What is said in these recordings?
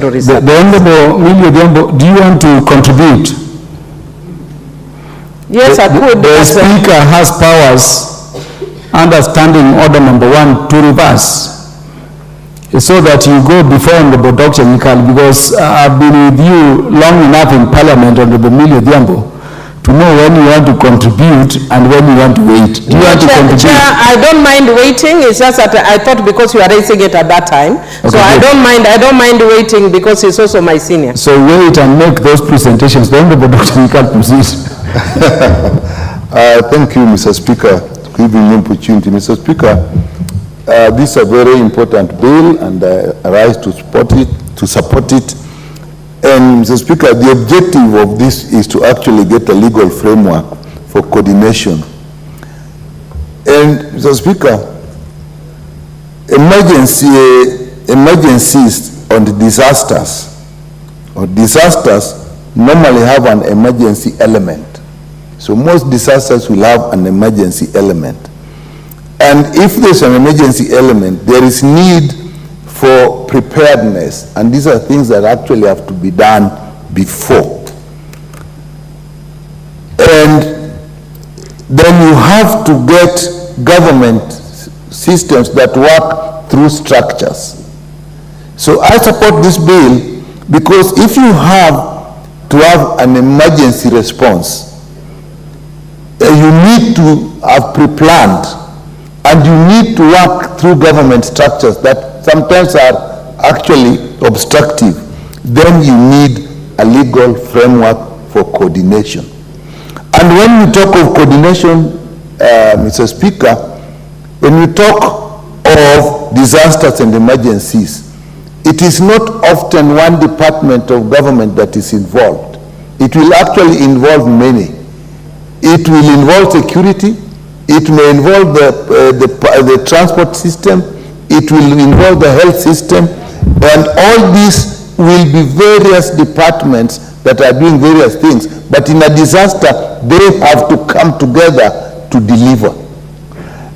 The Honorable Odhiambo, do you want to contribute? Yes, I could. The Speaker has powers under Standing Order number 1 to reverse, so that you go before Honorable Dr. Mikal, because I've been with you long enough in Parliament, Honorable Odhiambo, to know when you want to contribute and when you want to wait. Do you want to contribute? Chair, I don't mind waiting. It's just that I thought because you are raising it at that time. Okay, so I don't mind waiting because he's also my senior. So wait and make those presentations. The Honorable Dr. Mikal, proceed. Thank you, Mr. Speaker, for giving me opportunity. Mr. Speaker, this is a very important bill, and I rise to support it. And Mr. Speaker, the objective of this is to actually get a legal framework for coordination. And Mr. Speaker, emergencies on the disasters normally have an emergency element. So most disasters will have an emergency element. And if there's an emergency element, there is need for preparedness, and these are things that actually have to be done before. And then you have to get government systems that work through structures. So I support this bill because if you have to have an emergency response, you need to have pre-planned, and you need to work through government structures that sometimes are actually obstructive. Then you need a legal framework for coordination. And when we talk of coordination, Mr. Speaker, when we talk of disasters and emergencies, it is not often one department of government that is involved. It will actually involve many. It will involve security. It may involve the transport system. It will involve the health system, and all these will be various departments that are doing various things. But in a disaster, they have to come together to deliver.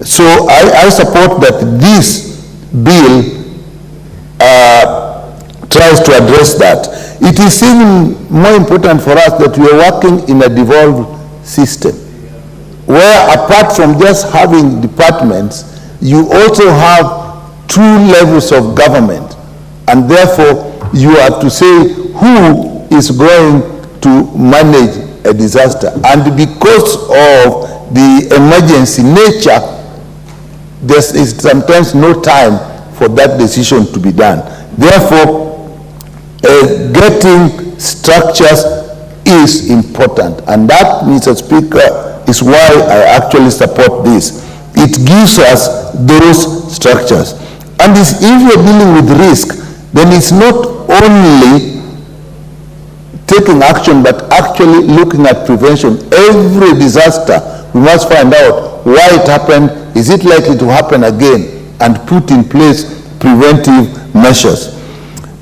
So I support that this bill tries to address that. It is even more important for us that we are working in a devolved system, where apart from just having departments, you also have 2 levels of government, and therefore you have to say who is going to manage a disaster. And because of the emergency nature, there is sometimes no time for that decision to be done. Therefore, getting structures is important, and that, Mr. Speaker, is why I actually support this. It gives us those structures. And if you're dealing with risk, then it's not only taking action, but actually looking at prevention. Every disaster, we must find out why it happened, is it likely to happen again, and put in place preventive measures.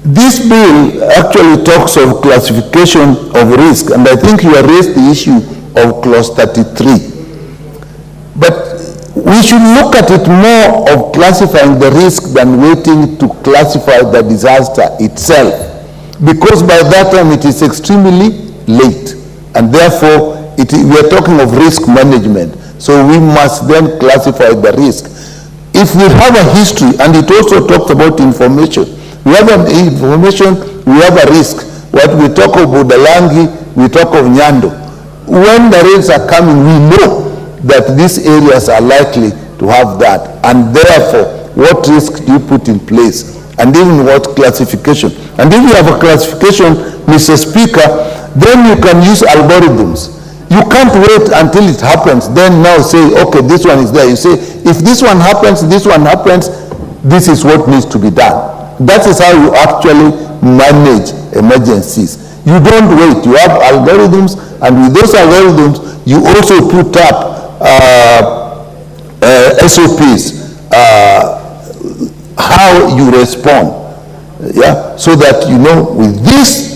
This bill actually talks of classification of risk, and I think you have raised the issue of clause 33. But we should look at it more of classifying the risk than waiting to classify the disaster itself, because by that time it is extremely late, and therefore we are talking of risk management. So we must then classify the risk. If we have a history, and it also talks about information, we have an information, we have a risk. What we talk of Budalangi, we talk of Nyando. When the rains are coming, we know that these areas are likely to have that, and therefore what risk do you put in place, and even what classification. And if you have a classification, Mr. Speaker, then you can use algorithms. You can't wait until it happens, then now say, okay, this one is there. You say, if this one happens, this is what needs to be done. That is how you actually manage emergencies. You don't wait. You have algorithms, and with those algorithms, you also put up SOPs, how you respond, yeah, so that you know with this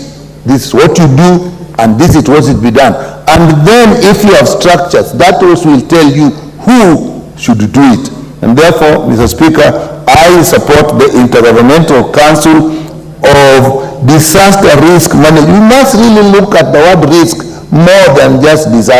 is what you do, and this is what should be done. And then if you have structures, that also will tell you who should do it. And therefore, Mr. Speaker, I support the Intergovernmental Council of disaster risk management. You must really look at the word risk more than just disaster.